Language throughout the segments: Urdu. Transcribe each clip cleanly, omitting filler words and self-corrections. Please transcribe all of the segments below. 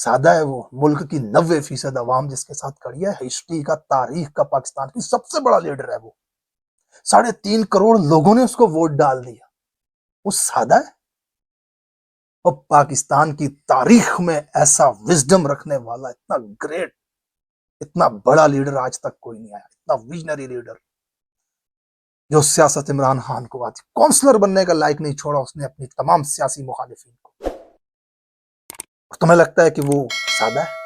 سادہ ہے وہ، ملک کی 90% عوام جس کے ساتھ کھڑی ہے، ہسٹری کا، تاریخ کا پاکستان کی سب سے بڑا لیڈر ہے وہ، 3.5 کروڑ لوگوں نے اس کو ووٹ ڈال دیا، وہ سادہ ہے؟ اور پاکستان کی تاریخ میں ایسا وزڈم رکھنے والا اتنا گریٹ، اتنا بڑا لیڈر آج تک کوئی نہیں آیا، اتنا ویژنری لیڈر جو سیاست عمران خان کو آتی کونسلر بننے کا لائق نہیں چھوڑا اس نے اپنی تمام سیاسی مخالفین کو۔ تمہیں لگتا ہے کہ وہ سادہ ہے؟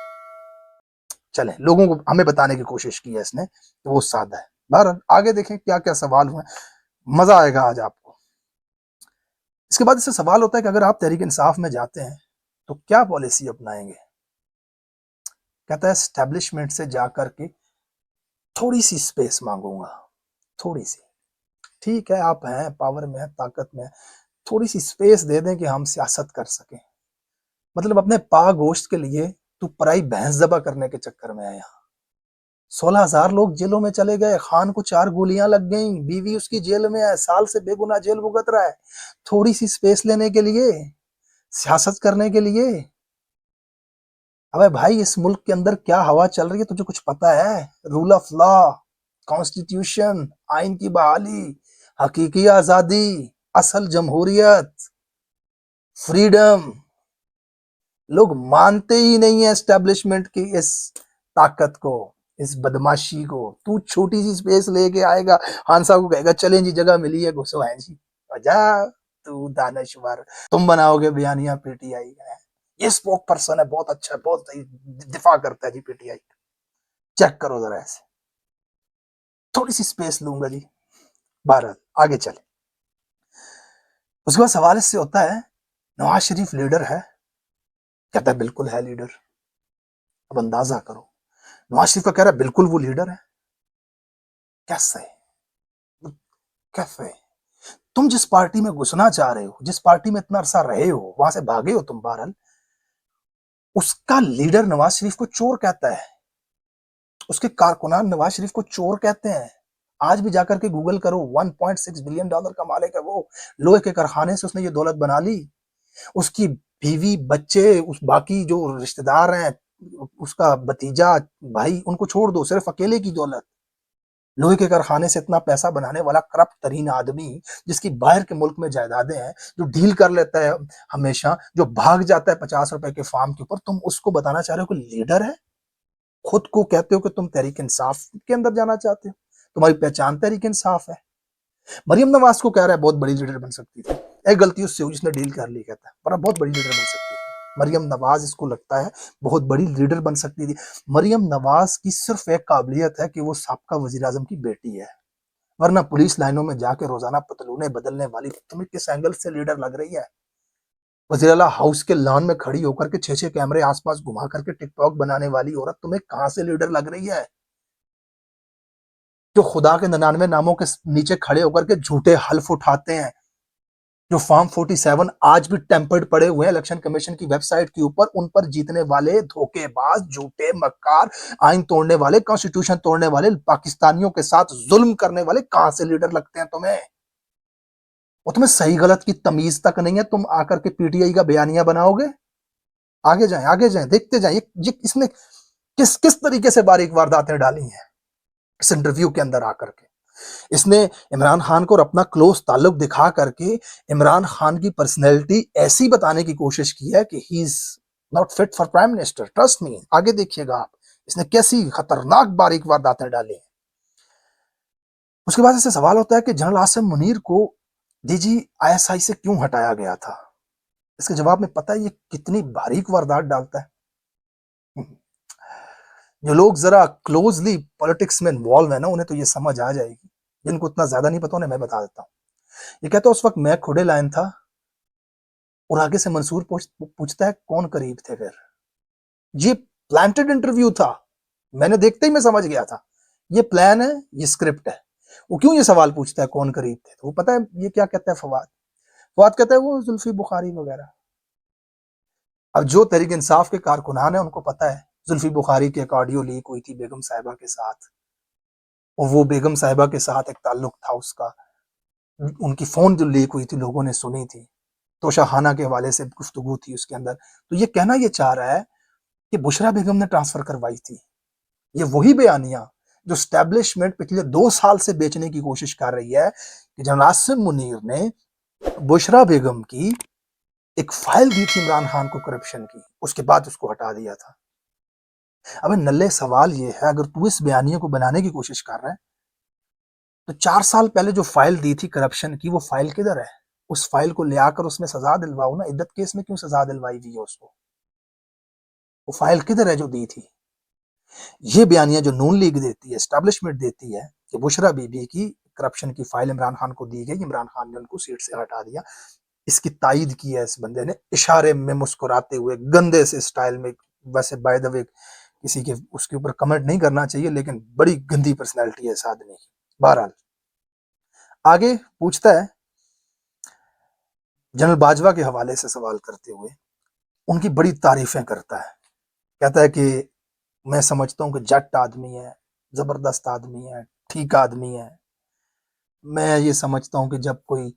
چلیں، لوگوں کو ہمیں بتانے کی کوشش کی ہے اس نے کہ وہ سادہ ہے۔ بہرحال آگے دیکھیں کیا کیا سوال ہوئے، مزہ آئے گا آج آپ کو۔ اس کے بعد اس سے سوال ہوتا ہے کہ اگر آپ تحریک انصاف میں جاتے ہیں تو کیا پالیسی اپنائیں گے؟ کہتا ہے اسٹیبلشمنٹ سے جا کر کے تھوڑی سی سپیس مانگوں گا، تھوڑی سی، ٹھیک ہے آپ ہیں، پاور میں ہیں، طاقت میں ہیں، تھوڑی سی سپیس دے دیں کہ ہم سیاست کر سکیں۔ مطلب اپنے پا گوشت کے لیے تو پرائی بھینس ذبح کرنے کے چکر میں ہے۔ یہاں 16,000 لوگ جیلوں میں چلے گئے، خان کو 4 گولیاں لگ گئیں، بیوی اس کی جیل میں ہے، سال سے بے گناہ جیل بھگت رہا ہے، تھوڑی سی سپیس لینے کے لیے، سیاست کرنے کے لیے۔ ابے بھائی اس ملک کے اندر کیا ہوا چل رہی ہے تجھے کچھ پتا ہے؟ رول آف لا، کانسٹیٹیوشن، آئین کی بحالی، حقیقی آزادی، اصل جمہوریت، فریڈم، لوگ مانتے ہی نہیں ہیں اسٹیبلشمنٹ کی اس طاقت کو، اس بدماشی کو۔ تو چھوٹی سی سپیس لے کے آئے گا، خان صاحب کو کہے گا چلیں جی جگہ ملی ہے گھسو ہے جی، جا تو دانشور، تم بناؤ گے بیانیہ پی ٹی آئی کا۔ یہ اسپوک پرسن ہے، بہت اچھا ہے، بہت صحیح دفاع کرتا ہے جی پی ٹی آئی، چیک کرو ذرا ایسے، تھوڑی سی سپیس لوں گا جی۔ بہرحال آگے چلے، اس کے بعد سوال اس سے ہوتا ہے نواز شریف لیڈر ہے؟ کہتا ہے بالکل ہے لیڈر۔ اب اندازہ کرو، نواز شریف کا کہہ رہا ہے بالکل وہ لیڈر ہے، کیسے کیسے؟ تم جس پارٹی میں گھسنا چاہ رہے ہو، جس پارٹی میں اتنا عرصہ رہے ہو، وہاں سے بھاگے ہو تم، بہرحال اس کا لیڈر نواز شریف کو چور کہتا ہے، اس کے کارکنان نواز شریف کو چور کہتے ہیں۔ آج بھی جا کر کے گوگل کرو، $1.6 بلین کا مالک ہے وہ، لوہے کے کارخانے سے اس نے یہ دولت بنا لی، اس کی بیوی، بچے، اس باقی جو رشتہ دار ہیں، اس کا بھتیجا، بھائی، ان کو چھوڑ دو، صرف اکیلے کی دولت، لوہے کے کارخانے سے اتنا پیسہ بنانے والا کرپٹ ترین آدمی، جس کی باہر کے ملک میں جائیدادیں ہیں، جو ڈیل کر لیتا ہے ہمیشہ، جو بھاگ جاتا ہے 50 روپے کے فارم کے اوپر، تم اس کو بتانا چاہ رہے ہو کہ لیڈر ہے؟ خود کو کہتے ہو کہ تم تحریک انصاف کے اندر جانا چاہتے ہو، تمہاری پہچان تحریک انصاف ہے۔ مریم نواز کو کہہ رہا ہے بہت بڑی لیڈر بن سکتی تھی، ایک غلطی اس سے ہوئی جس نے ڈیل کر لی، کہتا ہے پر بہت بڑی لیڈر بن سکتی تھی مریم نواز، اس کو لگتا ہے بہت بڑی لیڈر بن سکتی تھی۔ مریم نواز کی صرف ایک قابلیت ہے کہ وہ سابقہ وزیر اعظم کی بیٹی ہے، ورنہ پولیس لائنوں میں جا کے روزانہ پتلونے بدلنے والی تمہیں کس اینگل سے لیڈر لگ رہی ہے؟ وزیر اعلیٰ ہاؤس کے لان میں کھڑی ہو کر کے 6 کیمرے آس پاس گھما کر کے ٹک ٹاک بنانے والی عورت تمہیں کہاں سے لیڈر لگ رہی ہے؟ جو خدا کے 99 ناموں کے نیچے کھڑے ہو کر کے جھوٹے حلف اٹھاتے ہیں، جو فارم 47 آج بھی ٹیمپرڈ پڑے ہوئے ہیں الیکشن کمیشن کی ویب سائٹ کے اوپر، ان پر جیتنے والے دھوکے باز، جھوٹے، مکار، آئین توڑنے والے، کانسٹیٹیوشن توڑنے والے، پاکستانیوں کے ساتھ ظلم کرنے والے کہاں سے لیڈر لگتے ہیں تمہیں؟ وہ تمہیں صحیح غلط کی تمیز تک نہیں ہے، تم آ کر کے پی ٹی آئی کا بیانیہ بناؤ گے؟ آگے جائیں، آگے جائیں، دیکھتے جائیں اس نے کس طریقے سے باریک وارداتیں ڈالی ہیں اس انٹرویو کے اندر آ کر کے۔ اس نے عمران خان کو اور اپنا کلوز تعلق دکھا کر کے عمران خان کی پرسنالٹی ایسی بتانے کی کوشش کی ہے کہ he is not fit for prime minister, trust me. آگے دیکھیے گا آپ اس نے کیسی خطرناک باریک وارداتیں ڈالی ہیں۔ اس کے بعد اس سے سوال ہوتا ہے کہ جنرل عاصم منیر کو D G I S I سے کیوں ہٹایا گیا تھا؟ اس کے جواب میں پتہ ہے یہ کتنی باریک واردات ڈالتا ہے۔ جو لوگ ذرا کلوزلی پولیٹکس میں انوالو ہیں نا، انہیں تو یہ سمجھ آ جائے گی، جن کو اتنا زیادہ نہیں پتا انہیں میں بتا دیتا ہوں۔ یہ کہتا ہے اس وقت میں کھڑے لائن تھا، اور آگے سے منصور پوچھتا ہے کون قریب تھے پھر؟ یہ پلانٹڈ انٹرویو تھا، میں نے دیکھتے ہی میں سمجھ گیا تھا یہ پلان ہے، یہ اسکرپٹ ہے۔ وہ کیوں یہ سوال پوچھتا ہے کون قریب تھے؟ تو وہ پتہ ہے یہ کیا کہتا ہے فواد کہتا ہے وہ زلفی بخاری وغیرہ۔ اب جو تحریک انصاف کے کارکنان ہیں ان کو پتہ ہے زلفی بخاری کی ایک آڈیو لیک ہوئی تھی بیگم صاحبہ کے ساتھ، اور وہ بیگم صاحبہ کے ساتھ ایک تعلق تھا اس کا، ان کی فون جو لیک ہوئی تھی لوگوں نے سنی تھی، توشہ خانہ کے حوالے سے گفتگو تھی اس کے اندر۔ تو یہ کہنا یہ چاہ رہا ہے کہ بشرا بیگم نے ٹرانسفر کروائی تھی. یہ وہی بیانیاں جو اسٹیبلشمنٹ پچھلے 2 سال سے بیچنے کی کوشش کر رہی ہے کہ جنرل عاصم منیر نے بشرا بیگم کی ایک فائل دی تھی عمران خان کو کرپشن کی, اس کے بعد اس کو ہٹا دیا تھا. اب نلے سوال یہ ہے, اگر تو اس بیانیے کو بنانے کی کوشش کر رہا ہے تو 4 سال پہلے جو فائل دی تھی کرپشن کی, وہ فائل کدھر ہے؟ اس فائل کو لے آ کر اس میں سزا دلواؤ نا. عدت کیس میں کیوں سزا دلوائی ہوئی ہے اس کو؟ وہ فائل کدھر ہے جو دی تھی؟ یہ بیانیہ جو نون لیگ دیتی ہے, اسٹیبلشمنٹ دیتی ہے کہ بشرا بی بی کی کرپشن کی فائل عمران خان کو دی گئی, عمران خان نے ان کو سیٹ سے ہٹا دیا, اس کی تائید کی ہے اس بندے نے اشارے میں مسکراتے ہوئے گندے سے سٹائل میں. ویسے بائی دا وے کسی کے اس کے اوپر کمنٹ نہیں کرنا چاہیے, لیکن بڑی گندی پرسنالٹی ہے اس آدمی کی. بہرحال آگے پوچھتا ہے جنرل باجوہ کے حوالے سے سوال کرتے ہوئے, ان کی بڑی تعریفیں کرتا ہے. کہتا ہے کہ میں سمجھتا ہوں کہ جٹ آدمی ہے, زبردست آدمی ہے, ٹھیک آدمی ہے. میں یہ سمجھتا ہوں کہ جب کوئی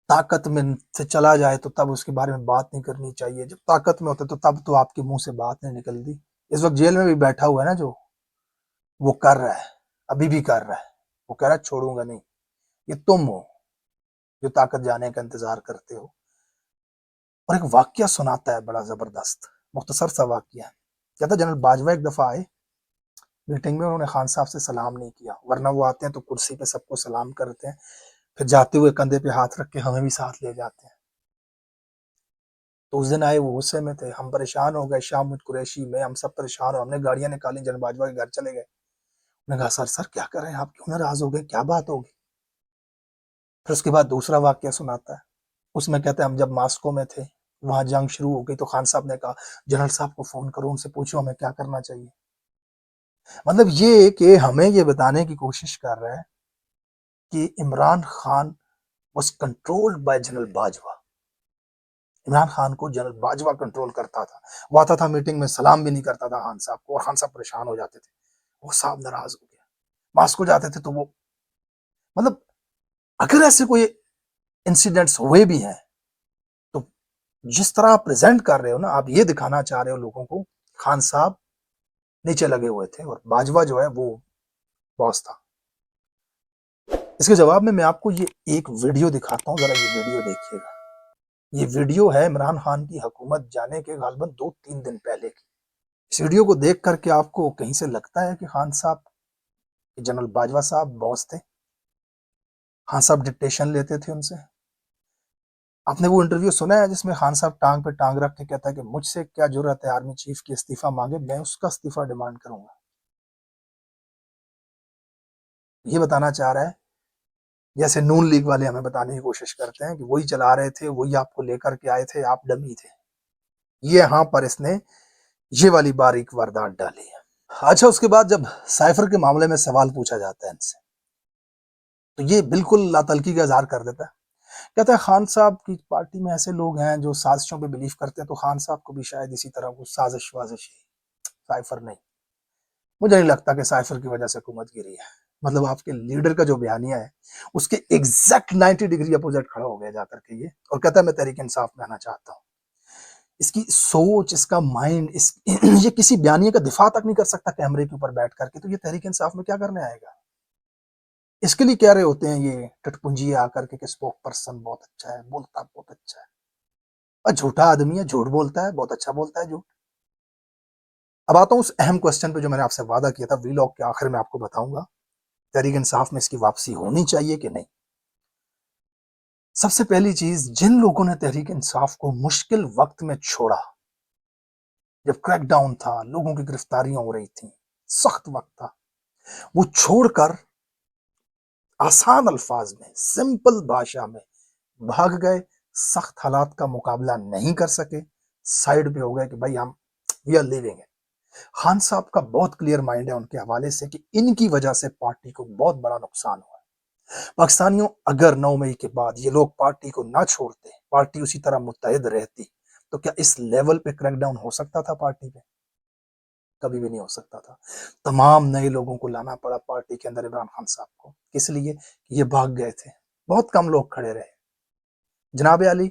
طاقت میں سے چلا جائے تو تب اس کے بارے میں بات نہیں کرنی چاہیے, جب طاقت میں ہوتا تو تب تو آپ کے منہ سے بات نہیں نکلتی. اس وقت جیل میں بھی بیٹھا ہوا ہے نا, جو وہ کر رہا ہے, ابھی بھی کر رہا ہے. وہ کہہ رہا ہے چھوڑوں گا نہیں. یہ تم ہو جو طاقت جانے کا انتظار کرتے ہو. اور ایک واقعہ سناتا ہے بڑا زبردست, مختصر سا واقعہ. کہتا ہے جنرل باجوہ ایک دفعہ آئے میٹنگ میں, انہوں نے خان صاحب سے سلام نہیں کیا, ورنہ وہ آتے ہیں تو کرسی پہ سب کو سلام کرتے ہیں, پھر جاتے ہوئے کندھے پہ ہاتھ رکھ کے ہمیں بھی ساتھ لے جاتے ہیں. تو اس دن آئے وہ غصے میں تھے, ہم پریشان ہو گئے, شام قریشی میں ہم سب پریشان ہو, ہم نے گاڑیاں نکالی, جنرل باجوہ کے گھر چلے گئے. انہوں نے کہا سر کیا کر رہے ہیں آپ, کیوں ناراض ہو گئے, کیا بات ہوگی؟ پھر اس کے بعد دوسرا واقعہ سناتا ہے, اس میں کہتے ہیں ہم جب ماسکو میں تھے, وہاں جنگ شروع ہو گئی, تو خان صاحب نے کہا جنرل صاحب کو فون کرو, ان سے پوچھو ہمیں کیا کرنا چاہیے. مطلب یہ کہ ہمیں یہ بتانے کی کوشش کر رہا ہے کہ Imran Khan was controlled by general Bajwa. Imran Khan کو جنرل باجوہ کنٹرول کرتا تھا. وہ آتا تھا میٹنگ میں, سلام بھی نہیں کرتا تھا خان صاحب کو, اور خان صاحب پریشان ہو جاتے تھے. وہ صاحب ناراض ہو گیا. ماسکو جاتے تھے تو وہ, مطلب اگر ایسے کوئی انسیڈنٹس ہوئے بھی ہیں تو جس طرح آپ پریزنٹ کر رہے ہو نا, آپ یہ دکھانا چاہ رہے ہو لوگوں کو خان صاحب نیچے لگے ہوئے تھے اور باجوہ جو ہے وہ باس تھا. اس کے جواب میں آپ کو یہ ایک ویڈیو دکھاتا ہوں, ذرا یہ ویڈیو دیکھیے گا. یہ ویڈیو ہے عمران خان کی حکومت جانے کے غالباً 2-3 دن پہلے کی. اس ویڈیو کو دیکھ کر کے آپ کو کہیں سے لگتا ہے کہ خان صاحب, جنرل باجوہ صاحب باس تھے, خان صاحب ڈکٹیشن لیتے تھے ان سے؟ آپ نے وہ انٹرویو سنا ہے جس میں خان صاحب ٹانگ پہ ٹانگ رکھ کے کہتا ہے کہ مجھ سے کیا جرأت ہے آرمی چیف کی استعفیٰ مانگے, میں اس کا استعفیٰ ڈیمانڈ کروں گا. یہ بتانا چاہ رہا ہے جیسے نون لیگ والے ہمیں بتانے کی کوشش کرتے ہیں کہ وہی چلا رہے تھے, وہی آپ کو لے کر کے آئے تھے, آپ ڈمی تھے. یہاں پر اس نے یہ والی باریک واردات ڈالی ہے. اچھا, اس کے بعد جب سائفر کے معاملے میں سوال پوچھا جاتا ہے ان سے, تو یہ بالکل لاتلکی کا اظہار کر دیتا ہے. کہتا ہے خان صاحب کی پارٹی میں ایسے لوگ ہیں جو سازشوں پہ بلیف کرتے ہیں, تو خان صاحب کو بھی شاید اسی طرح کو سازش وازش ہے, سائفر نہیں. مجھے نہیں لگتا کہ سائفر کی وجہ سے حکومت گری ہے. مطلب آپ کے لیڈر کا جو بیانیہ ہے اس کے ایگزیکٹ 90 ڈگری اپوزٹ کھڑا ہو گیا جا کر کے یہ, اور کہتا ہے میں تحریک انصاف میں آنا چاہتا ہوں. اس کی سوچ, اس کا مائنڈ, یہ کسی بیانیے کا دفاع تک نہیں کر سکتا کیمرے کے اوپر بیٹھ کر کے, تو یہ تحریک انصاف میں کیا کرنے آئے گا؟ اس کے لیے کہہ رہے ہوتے ہیں یہ ٹٹپنجی آ کر کے کہ اسپوک پرسن بہت اچھا ہے, بولتا بہت اچھا ہے. اور جھوٹا آدمی ہے, جھوٹ بولتا ہے, بہت اچھا بولتا ہے جھوٹ. اب آتا ہوں اس اہم کوسچن پہ جو میں نے آپ سے وعدہ کیا تھا, ویلاگ کے آخر میں آپ کو بتاؤں گا تحریک انصاف میں اس کی واپسی ہونی چاہیے کہ نہیں. سب سے پہلی چیز, جن لوگوں نے تحریک انصاف کو مشکل وقت میں چھوڑا, جب کریک ڈاؤن تھا, لوگوں کی گرفتاریاں ہو رہی تھیں, سخت وقت تھا, وہ چھوڑ کر آسان الفاظ میں, سمپل بھاشا میں بھاگ گئے, سخت حالات کا مقابلہ نہیں کر سکے, سائیڈ پہ ہو گئے کہ بھائی ہم وی آر لیونگ ہے. خان صاحب کا بہت کلیئر مائنڈ ہے ان کے حوالے سے کہ ان کی وجہ سے پارٹی کو بہت بڑا نقصان ہوا. پاکستانیوں, اگر 9 مئی کے بعد یہ لوگ پارٹی کو نہ چھوڑتے, پارٹی اسی طرح متحد رہتی, تو کیا اس لیول پہ کریک ڈاؤن ہو سکتا تھا پارٹی پہ؟ کبھی بھی نہیں ہو سکتا تھا. تمام نئے لوگوں کو لانا پڑا پارٹی کے اندر عمران خان صاحب کو, کس لیے کہ یہ بھاگ گئے تھے. بہت کم لوگ کھڑے رہے. جناب علی,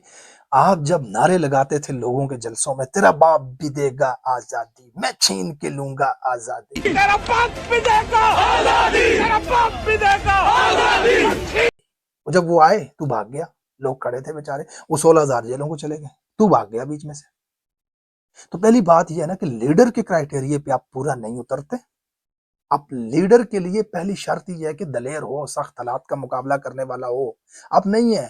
آپ جب نعرے لگاتے تھے لوگوں کے جلسوں میں، تیرا باپ بھی دے گا آزادی، میں چھین کے لوں گا آزادی، تیرا باپ بھی دے گا آزادی، تیرا باپ بھی دے گا آزادی، جب وہ آئے تو بھاگ گیا، لوگ کھڑے تھے بیچارے، وہ 16,000 جیلوں کو چلے گئے، تو بھاگ گیا بیچ میں سے۔ تو پہلی بات یہ ہے نا کہ لیڈر کے کرائٹیریا پہ آپ پورا نہیں اترتے۔ آپ لیڈر کے لیے پہلی شرط یہ ہے کہ دلیر ہو، سخت حالات کا مقابلہ کرنے والا ہو۔ آپ نہیں ہیں،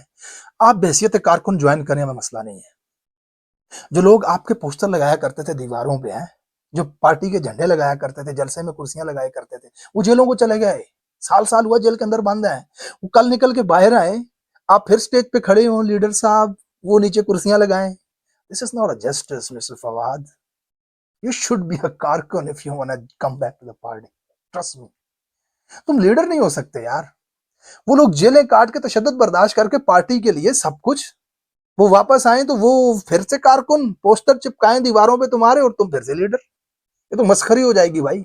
آپ بحیثیت کارکن جوائن کرنے میں مسئلہ نہیں ہے۔ جو لوگ آپ کے پوسٹر لگایا کرتے تھے دیواروں پہ ہیں، جو پارٹی کے جھنڈے لگایا کرتے تھے، جلسے میں کرسیاں لگایا کرتے تھے، وہ جیلوں کو چلے گئے، سال ہوا جیل کے اندر بند ہیں، وہ کل نکل کے باہر آئے، آپ پھر سٹیج پہ کھڑے ہوں، لیڈر صاحب وہ نیچے کرسیاں لگائیں۔ This is not a justice, Mr. Fawad. You should be a carcon if you want to come back to the party. Trust me. تم لیڈر نہیں ہو سکتے یار۔ وہ لوگ جیلیں کاٹ کے تشدد برداشت کر کے پارٹی کے لیے سب کچھ، وہ واپس آئیں تو وہ پھر سے کارکن، پوسٹر چپکائیں دیواروں پہ تمہارے، اور تم پھر سے لیڈر۔ یہ تو مسخری ہو جائے گی بھائی،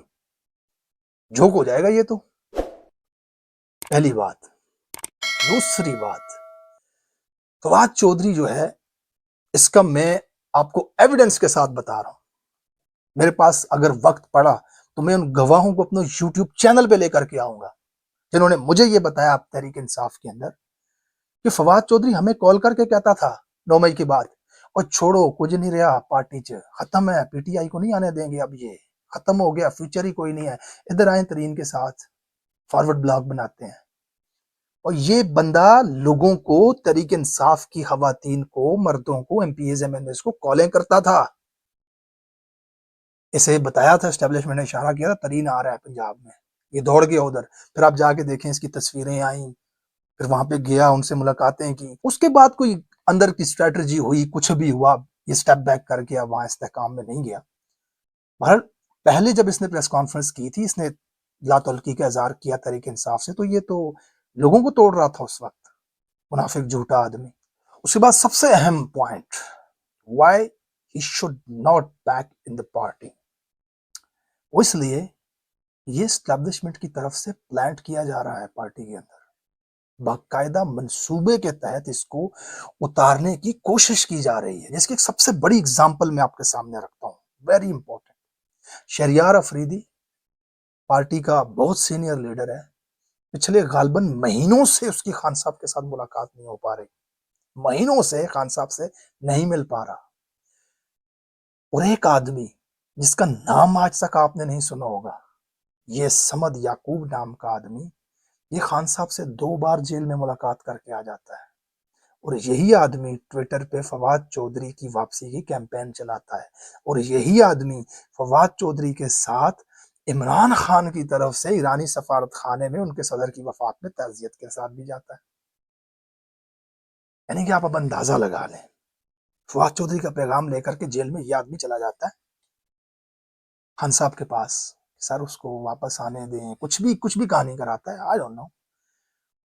جھوک ہو جائے گا یہ تو۔ پہلی بات۔ دوسری بات، فواد چودھری جو ہے، اس کا میں آپ کو ایویڈنس کے ساتھ بتا رہا ہوں۔ میرے پاس اگر وقت پڑا تو میں ان گواہوں کو اپنے یوٹیوب چینل پہ لے کر کے آؤں گا جنہوں نے مجھے یہ بتایا آپ تحریک انصاف کے اندر کہ فواد چودھری ہمیں کال کر کے کہتا تھا 9 مئی کے بعد، اور چھوڑو کچھ نہیں رہا، پارٹی ختم ہے، پی ٹی آئی کو نہیں آنے دیں گے، اب یہ ختم ہو گیا، فیوچر ہی کوئی نہیں ہے، ادھر آئیں ترین کے ساتھ فارورڈ بلاگ بناتے ہیں۔ اور یہ بندہ لوگوں کو، تحریک انصاف کی خواتین کو، مردوں کو، M P As M N As کو کالیں کرتا تھا۔ اسے بتایا تھا، اسٹیبلشمنٹ نے اشارہ کیا تھا، ترین آ رہا ہے پنجاب میں، یہ دوڑ گیا ادھر۔ پھر آپ جا کے دیکھیں اس کی تصویریں آئیں، پھر وہاں پہ گیا، ان سے ملاقاتیں کی، اس کے بعد کوئی اندر کی اسٹریٹجی ہوئی، کچھ بھی ہوا، یہ سٹیپ بیک کر گیا، وہاں استحکام میں نہیں گیا۔ بہرحال پہلے جب اس نے پریس کانفرنس کی تھی، اس نے لا تعلقی کا اظہار کیا تحریک انصاف سے، تو یہ تو لوگوں کو توڑ رہا تھا اس وقت، منافق جھوٹا آدمی۔ اس کے بعد سب سے اہم point, why he should not back in the party, وہ اس لیے یہ اسٹیبلشمنٹ کی طرف سے پلانٹ کیا جا رہا ہے پارٹی کے اندر، باقاعدہ منصوبے کے تحت اس کو اتارنے کی کوشش کی جا رہی ہے، جس کی ایک سب سے بڑی اگزامپل میں آپ کے سامنے رکھتا ہوں، very important. Shehryar Afridi party کا بہت سینئر لیڈر ہے، پچھلے غالباً مہینوں سے اس کی خان صاحب کے ساتھ ملاقات نہیں ہو پا رہی، مہینوں سے خان صاحب سے نہیں مل پا رہا، اور ایک آدمی جس کا نام آج تک آپ نے نہیں سنا ہوگا، یہ سمد یعقوب نام کا آدمی، یہ خان صاحب سے 2 بار جیل میں ملاقات کر کے آ جاتا ہے، اور یہی آدمی ٹویٹر پہ فواد چودھری کی واپسی کی کیمپین چلاتا ہے، اور یہی آدمی فواد چودھری کے ساتھ عمران خان کی طرف سے ایرانی سفارت خانے میں ان کے صدر کی وفات میں تعزیت کے ساتھ بھی جاتا ہے۔ یعنی کہ آپ اب اندازہ لگا لیں، فواد چودھری کا پیغام لے کر کے جیل میں یہ آدمی چلا جاتا ہے خان صاحب کے پاس، سر اس کو واپس آنے دیں، کچھ بھی کہانی کراتا ہے، آئی ڈونٹ نو۔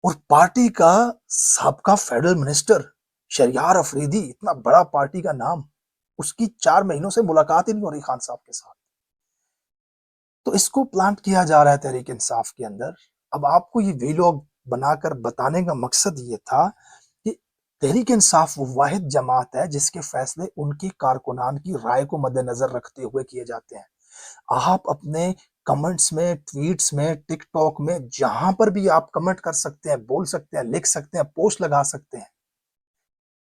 اور پارٹی کا سابقہ فیڈرل منسٹر شہریار افریدی، اتنا بڑا پارٹی کا نام، اس کی 4 مہینوں سے ملاقات ہی نہیں ہو رہی خان صاحب کے ساتھ۔ تو اس کو پلانٹ کیا جا رہا ہے تحریک انصاف کے اندر۔ اب آپ کو یہ ویلوگ بنا کر بتانے کا مقصد یہ تھا کہ تحریک انصاف وہ واحد جماعت ہے جس کے فیصلے ان کی کارکنان کی رائے کو مد نظر رکھتے ہوئے کیے جاتے ہیں۔ آپ اپنے کمنٹس میں، ٹویٹس میں، ٹک ٹاک میں، جہاں پر بھی آپ کمنٹ کر سکتے ہیں، بول سکتے ہیں، لکھ سکتے ہیں، پوسٹ لگا سکتے ہیں،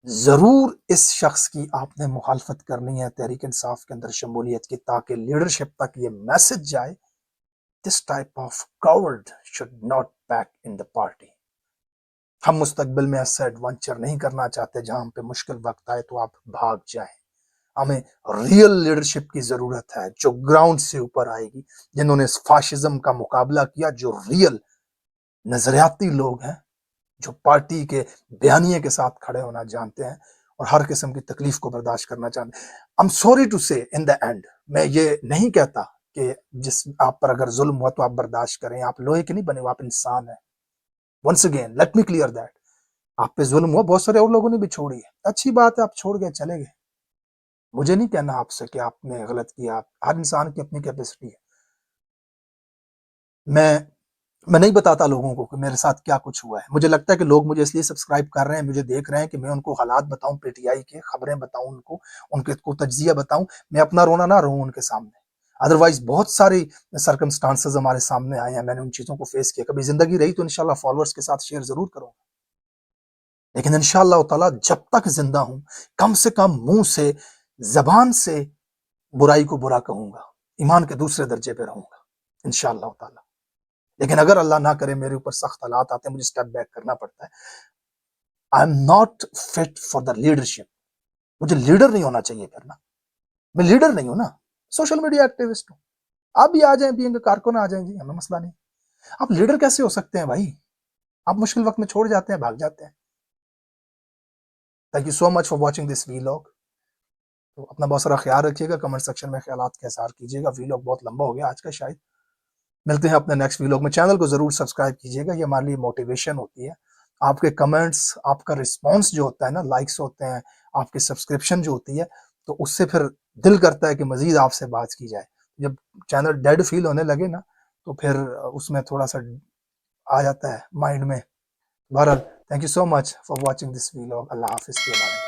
ضرور اس شخص کی آپ نے مخالفت کرنی ہے تحریک انصاف کے اندر شمولیت کی، تاکہ لیڈرشپ تک یہ میسج جائے، this type of coward should not back in the party۔ ہم مستقبل میں ایسا ایڈونچر نہیں کرنا چاہتے جہاں ہم پہ مشکل وقت آئے تو آپ بھاگ جائیں۔ ہمیں ریئل لیڈرشپ کی ضرورت ہے، جو گراؤنڈ سے اوپر آئے گی، جنہوں نے اس فاشزم کا مقابلہ کیا، جو ریئل نظریاتی لوگ ہیں، جو پارٹی کے بیانیے کے ساتھ کھڑے ہونا جانتے ہیں اور ہر قسم کی تکلیف کو برداشت کرنا چاہتے ہیں۔ I'm sorry to say in the end، میں یہ نہیں کہتا کہ جس آپ پر اگر ظلم ہوا تو آپ برداشت کریں، آپ لوہے کے نہیں بنے ہو، آپ انسان ہیں۔ once again let me clear that، آپ پہ ظلم ہوا، بہت سارے اور لوگوں نے بھی چھوڑی ہے، اچھی بات ہے، آپ چھوڑ گئے، چلے گئے، مجھے نہیں کہنا آپ سے کہ آپ نے غلط کیا، ہر انسان کی اپنی کیپیسٹی ہے۔ میں میں نہیں بتاتا لوگوں کو کہ میرے ساتھ کیا کچھ ہوا ہے. مجھے لگتا ہے کہ لوگ مجھے اس لیے سبسکرائب کر رہے ہیں, مجھے دیکھ رہے ہیں کہ میں ان کو حالات بتاؤں, پی ٹی آئی کے خبریں بتاؤں, ان کے کو تجزیہ بتاؤں, میں اپنا رونا نہ رہوں ان کے سامنے. ادروائز بہت ساری سرکمسٹانسز ہمارے سامنے آئے ہیں, میں نے ان چیزوں کو فیس کیا. کبھی زندگی رہی تو انشاءاللہ فالوورز کے ساتھ شیئر ضرور کروں, لیکن انشاءاللہ تعالیٰ جب تک زندہ ہوں کم سے کم منہ سے, زبان سے برائی کو برا کہوں گا, ایمان کے دوسرے درجے پہ رہوں گا انشاءاللہ تعالیٰ. لیکن اگر اللہ نہ کرے میرے اوپر سخت حالات آتے ہیں, مجھے سٹیپ بیک کرنا پڑتا ہے. I am not fit for the leadership. مجھے لیڈر نہیں ہونا چاہیے پھر نا, میں لیڈر نہیں ہوں نا, سوشل میڈیا ایکٹیوسٹ ہوں. آپ بھی آ جائیں, بھی کارکن آ جائیں جی, ہمیں مسئلہ نہیں. آپ لیڈر کیسے ہو سکتے ہیں بھائی؟ آپ مشکل وقت میں چھوڑ جاتے ہیں, بھاگ جاتے ہیں. Thank you so much for watching this vlog. تو اپنا بہت سارا خیال رکھیے گا, کمنٹ سیکشن میں خیالات کا اظہار کیجیے گا. ویلاگ بہت لمبا ہو گیا آج کا شاید. ملتے ہیں اپنے نیکسٹ ویلاگ میں. چینل کو ضرور سبسکرائب کیجیے گا, یہ ہمارے لیے موٹیویشن ہوتی ہے. آپ کے کمنٹس, آپ کا رسپانس جو ہوتا ہے نا, لائکس ہوتے ہیں, آپ کی سبسکرپشن جو ہوتی ہے, تو اس سے پھر دل کرتا ہے کہ مزید آپ سے بات کی جائے. جب چینل ڈیڈ فیل ہونے لگے نا, تو پھر اس میں تھوڑا سا آ جاتا ہے مائنڈ میں. بہرحال thank you so much for watching this vlog. اللہ حافظ.